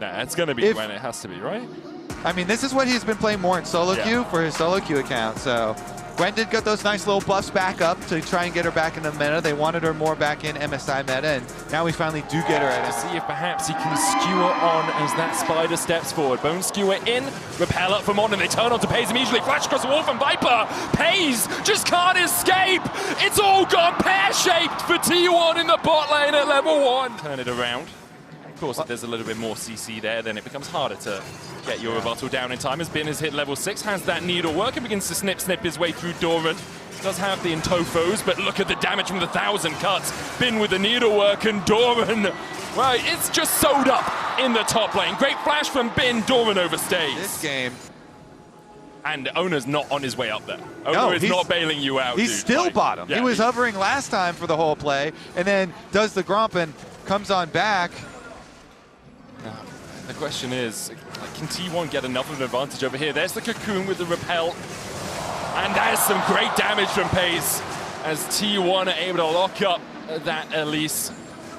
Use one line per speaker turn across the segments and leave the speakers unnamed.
Nah, it's going to be when it has to be, right?
I mean, this is what he's been playing more in solo queue for his solo queue account. So Gwen did get those nice little buffs back up to try and get her back in the meta. They wanted her more back in MSI meta, and now we finally do get her at
to see if perhaps he can skewer on as that spider steps forward. Bone skewer in, repel up from on, and they turn on to Paze immediately. Flash across the wall from Viper. Paze just can't escape. It's all gone pear-shaped for T1 in the bot lane at level 1. Turn it around. Of course, if there's a little bit more CC there, then it becomes harder to get your rebuttal down in time. As Bin has hit level 6, has that needle work and begins to snip his way through Doran. Does have the Intofos, but look at the damage from the 1,000 cuts. Bin with the needle work, and Doran, well, it's just sewed up in the top lane. Great flash from Bin, Doran overstays.
This game.
And Ona's not on his way up there. Ona is not bailing you out,
He's still bottom. Yeah, he was hovering last time for the whole play, and then does the Gromp and comes on back.
The question is, can T1 get enough of an advantage over here? There's the Cocoon with the repel. And there's some great damage from Paze as T1 are able to lock up that Elise.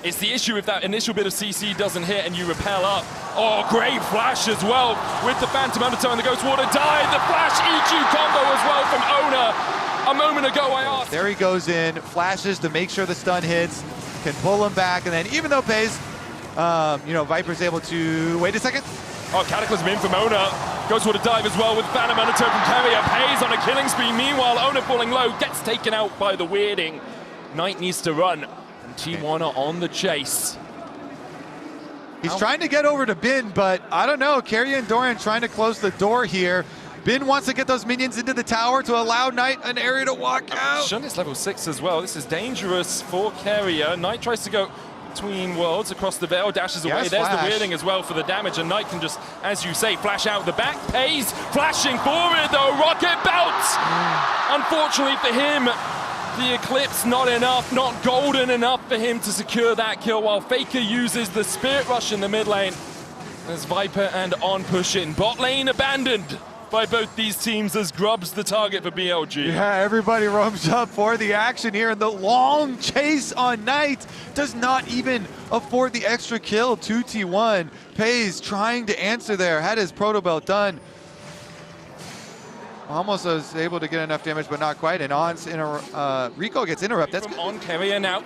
It's the issue if that initial bit of CC doesn't hit and you repel up. Oh, great flash as well with the Phantom Undertow and the Ghost Water dive. The flash EQ combo as well from Ona. A moment ago I asked.
There he goes in, flashes to make sure the stun hits, can pull him back, and then even though Paze, you know, Viper's able to, wait a second.
Oh, Cataclysm in from Ona. Goes for the dive as well with Phantom Undertow from Carrier. Paze on a killing spree. Meanwhile, Ona falling low, gets taken out by the weirding. Knight needs to run, and T1 are on the chase.
He's trying to get over to Bin, but I don't know. Carrier and Doran trying to close the door here. Bin wants to get those minions into the tower to allow Knight an area to walk out.
Shun is level 6 as well. This is dangerous for Carrier. Knight tries to go between worlds across the veil, dashes away. There's the weirding as well for the damage, and Knight can just, as you say, flash out the back. Paze flashing forward though, rocket belts! Unfortunately for him, the Eclipse not enough, not golden enough for him to secure that kill, while Faker uses the Spirit Rush in the mid lane. As Viper and On push in. Bot lane abandoned by both these teams as Grub's the target for BLG.
Yeah, everybody roams up for the action here, and the long chase on Knight does not even afford the extra kill to T1. Paze trying to answer there, had his proto belt done. Almost was able to get enough damage, but not quite, and Rico gets interrupted.
That's On Carrier now,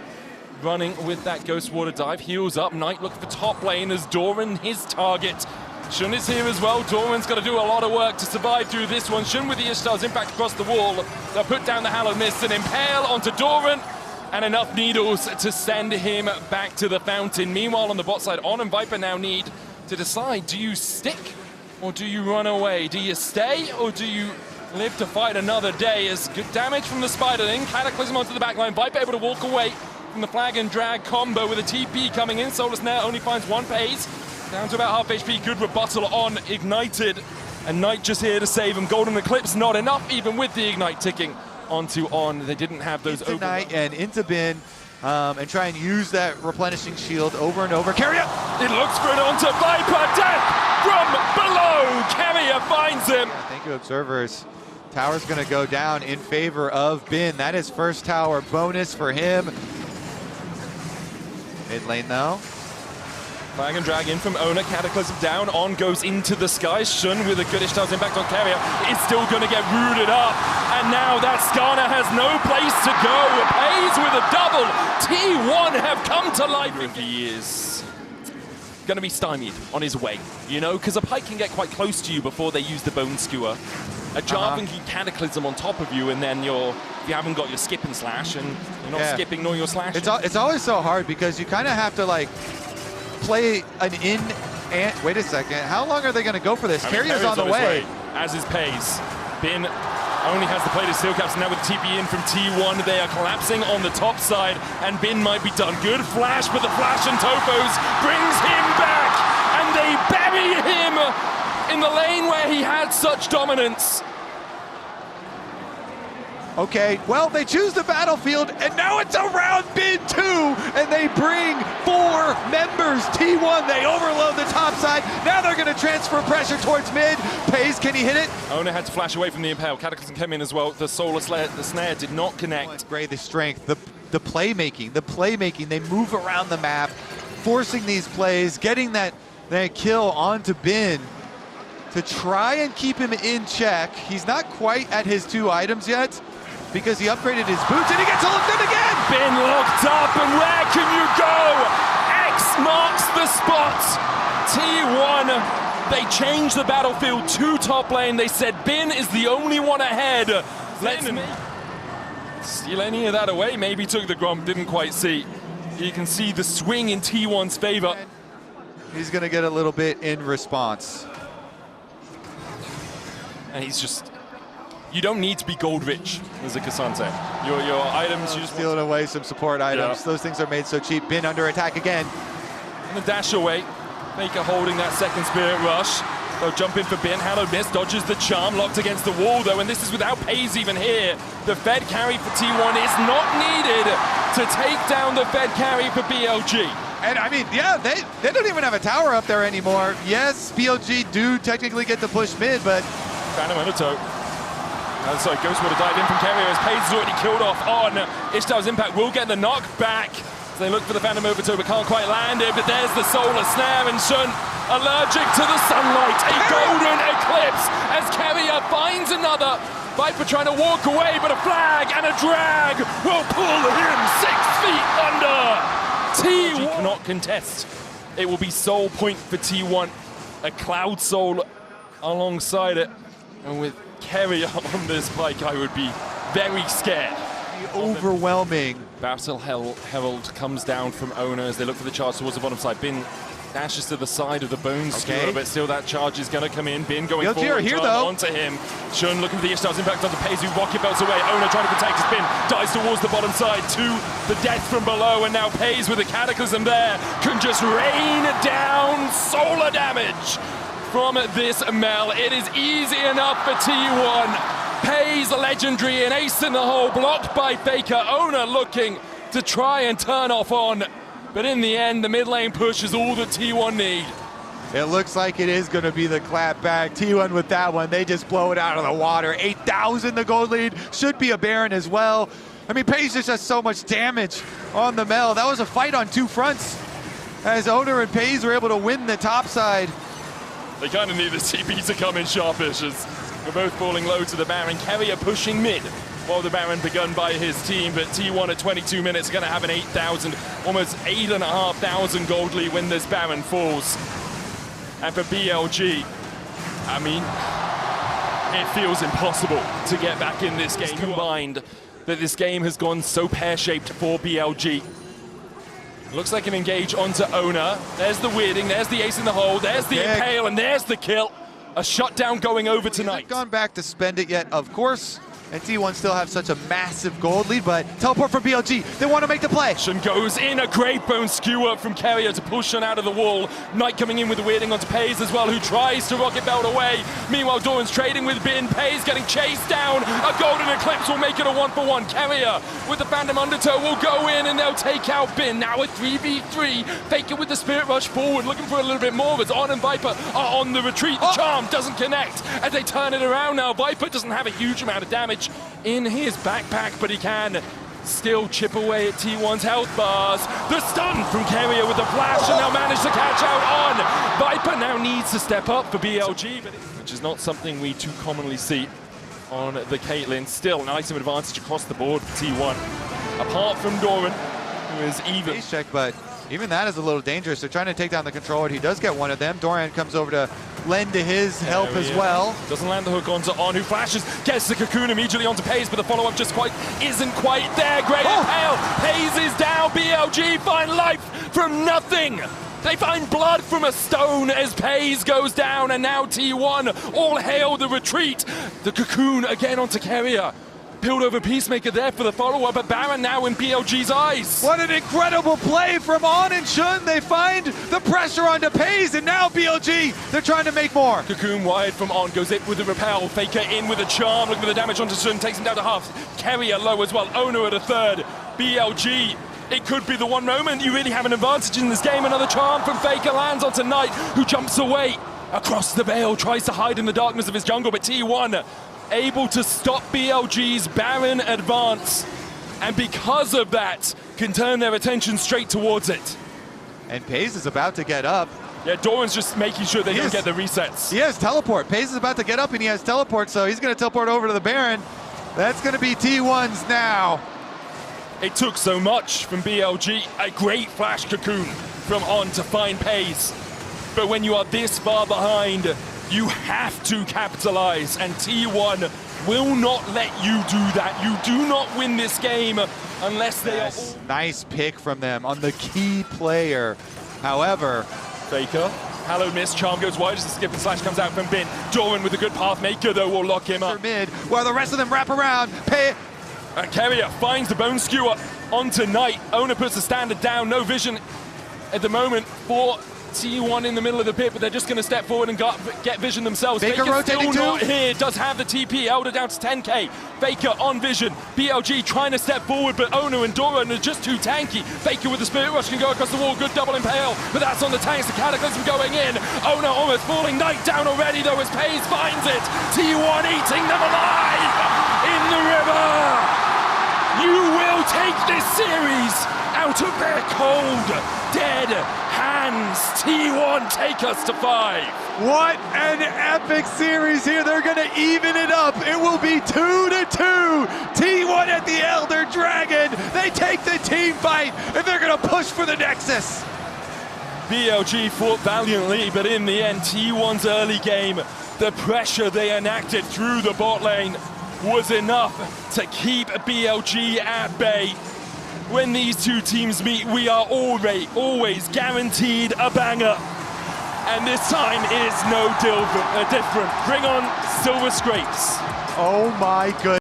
running with that Ghost Water dive, heals up. Knight looking for top lane as Doran his target. Shun is here as well. Doran's got to do a lot of work to survive through this one. Shun with the Ishtar's impact across the wall. They'll put down the Hallowed Mist and impale onto Doran, and enough needles to send him back to the fountain. Meanwhile, on the bot side, On and Viper now need to decide, do you stick or do you run away? Do you stay or do you live to fight another day? As good damage from the Spiderling. Cataclysm onto the backline. Viper able to walk away from the flag and drag combo with a TP coming in. Soulless Snare only finds one Paze. Down to about half HP, good rebuttal on Ignited. And Knight just here to save him. Golden Eclipse not enough, even with the Ignite ticking onto On. They didn't have those
into Knight and into Bin, and try and use that replenishing shield over and over. Carrier!
It looks for it onto Viper. Death from below. Carrier finds him.
Yeah, thank you, observers. Tower's gonna go down in favor of Bin. That is first tower bonus for him. Mid lane though.
Flag and drag in from Ona, Cataclysm down, On goes into the sky. Shun with a good Ishtar's impact on Carrier is still going to get rooted up. And now that Skarner has no place to go. Paze with a double. T1 have come to life. He is going to be stymied on his way, you know, because a Pike can get quite close to you before they use the Bone Skewer. A Jarvan can Cataclysm on top of you, and then you haven't got your skip and slash, and you're not skipping nor your slash.
It's always so hard because you kind of have to like play an in and wait a second. How long are they going to go for this? Carrier's on the way.
As is Paze. Bin only has the plate of steel caps now with TP in from T1. They are collapsing on the top side, and Bin might be done. Good flash, but the flash and Topos brings him back, and they bury him in the lane where he had such dominance.
Okay, well, they choose the battlefield, and now it's around Bin 2, and they bring 4 members. T1, they overload the top side. Now they're going to transfer pressure towards mid. Paze, can he hit it?
Ona had to flash away from the impale. Cataclysm came in as well. The Soulless Snare did not connect.
Oh, it's great, the strength, the playmaking. They move around the map, forcing these plays, getting that They kill onto Bin to try and keep him in check. He's not quite at his 2 items yet because he upgraded his boots and he gets looked at again.
Bin locked up, and where can you go? X marks the spot. T1, they changed the battlefield to top lane. They said Bin is the only one ahead. Let's steal any of that away. Maybe took the Gromp, didn't quite see. You can see the swing in T1's favor.
He's gonna get a little bit in response.
And he's just, you don't need to be gold rich as a Kasante. Your items, you just
stealing away some support items.
Yeah.
Those things are made so cheap. Bin under attack again.
And the dash away. Faker holding that second Spirit Rush. They'll jump in for Bin. Hallowed miss, dodges the charm, locked against the wall though, and this is without Pays even here. The Fed carry for T1 is not needed to take down the Fed carry for BLG.
And I mean, yeah, they don't even have a tower up there anymore. Yes, BLG do technically get to push mid, but
Phantom Undertow. Sorry, Ghost Water dive in from Carrier as Pays is already killed off on Ishtar's Impact. Will get the knock back. So they look for the Phantom Overtow, but can't quite land it. But there's the Solar Snare, and Shun allergic to the sunlight. A golden eclipse as Carrier finds another. Viper trying to walk away, but a flag and a drag will pull him 6 feet under. T1 cannot contest. It will be soul point for T1. A Cloud Soul alongside it. And with Carrier on this bike, I would be very scared.
Overwhelming.
Battle Herald comes down from Owner as they look for the charge towards the bottom side. Bin dashes to the side of the Bone Skewer, but still that charge is going to come in. Bin going forward
here, though.
Onto him. Shun looking for the Ishtar's Impact onto Pays, who rocket belts away. Owner trying to protect his Bin, dies towards the bottom side to the death from below, and now Pays with a Cataclysm there can just rain down solar damage from this Mel. It is easy enough for T1. Pays legendary, an ace in the hole, blocked by Faker. Owner looking to try and turn off on, but in the end, the mid lane push is all that T1 need.
It looks like it is going to be the clap back. T1 with that one, they just blow it out of the water. 8,000 the gold lead, should be a Baron as well. I mean, Pays just has so much damage on the Mel. That was a fight on 2 fronts, as Owner and Pays were able to win the top side.
They kind of need the TP to come in sharpish as we're both falling low to the Baron. Carrier pushing mid while the Baron begun by his team, but T1 at 22 minutes are going to have an 8,000, almost 8,500 gold lead when this Baron falls. And for BLG, I mean, it feels impossible to get back in this game. Combined that this game has gone so pear-shaped for BLG. Looks like an engage onto Owner. There's the weirding, there's the ace in the hole, there's the impale, and there's the kill. A shutdown going over tonight.
Hasn't gone back to spend it yet, of course. And T1 still have such a massive gold lead, but teleport from BLG. They want to make the play.
Shun goes in, a great bone skewer from Carrier to pull Shun out of the wall. Knight coming in with the weirding onto Pays as well, who tries to rocket belt away. Meanwhile, Doran's trading with Bin. Pays getting chased down. A golden eclipse will make it a 1-for-1. Carrier with the Phantom Undertow will go in and they'll take out Bin. Now a 3v3. Faker with the Spirit Rush forward, looking for a little bit more, but On and Viper are on the retreat. The charm doesn't connect as they turn it around now. Viper doesn't have a huge amount of damage in his backpack, but he can still chip away at T1's health bars. The stun from Carrier with the flash, and they'll manage to catch out On. Viper now needs to step up for BLG, which is not something we too commonly see on the Caitlyn. Still an item advantage across the board for T1, apart from Doran, who is even.
Base check, but even that is a little dangerous. They're trying to take down the controller. He does get one of them. Doran comes over to lend to his help as well.
Doesn't land the hook onto On, who flashes, gets the cocoon immediately onto Pays, but the follow-up just isn't quite there. Great impale. Pays is down. BLG find life from nothing. They find blood from a stone as Pays goes down, and now T1 all hail the retreat. The cocoon again onto Carrier. Peeled over Peacemaker there for the follow-up, but Baron now in BLG's eyes.
What an incredible play from On and Shun. They find the pressure onto Pays, and now BLG, they're trying to make more.
Cocoon wide from On, goes in with the repel. Faker in with a charm, looking for the damage onto Shun, takes him down to half. Carrier low as well, Owner at a third. BLG, it could be the one moment you really have an advantage in this game. Another charm from Faker lands onto Knight, who jumps away across the veil, tries to hide in the darkness of his jungle, but T1 able to stop BLG's Baron advance, and because of that, can turn their attention straight towards it.
And Pays is about to get up.
Yeah, Doran's just making sure they don't get the resets.
He has teleport. Pace is about to get up and he has teleport, so he's going to teleport over to the Baron. That's going to be T1's now.
It took so much from BLG, a great flash cocoon from On to find pace. But when you are this far behind, you have to capitalize, and T1 will not let you do that. You do not win this game unless they are...
Nice pick from them on the key player. However,
Faker, hallowed miss, charm goes wide as the skip and slash comes out from Bin. Doran with a good path maker though will lock him up.
Mid, while the rest of them wrap around,
And Carrier finds the bone skewer onto Knight. Owner puts the standard down, no vision at the moment for T1 in the middle of the pit, but they're just going to step forward and get vision themselves.
Faker rotating
still not here, does have the TP, Elder down to 10k. Faker on vision, BLG trying to step forward, but Owner and Doran are just too tanky. Faker with the Spirit Rush can go across the wall, good double impale, but that's on the tanks, the Cataclysm going in. Owner almost falling, Knight down already though as Paze finds it. T1 eating them alive in the river. You will take this series out of their cold, dead hands. T1 take us to 5.
What an epic series here. They're going to even it up. It will be 2-2. T1 at the Elder Dragon. They take the team fight, and they're going to push for the Nexus.
BLG fought valiantly, but in the end, T1's early game, the pressure they enacted through the bot lane was enough to keep BLG at bay. When these two teams meet, we are always guaranteed a banger. And this time is no different. Bring on Silver Scrapes.
Oh my goodness.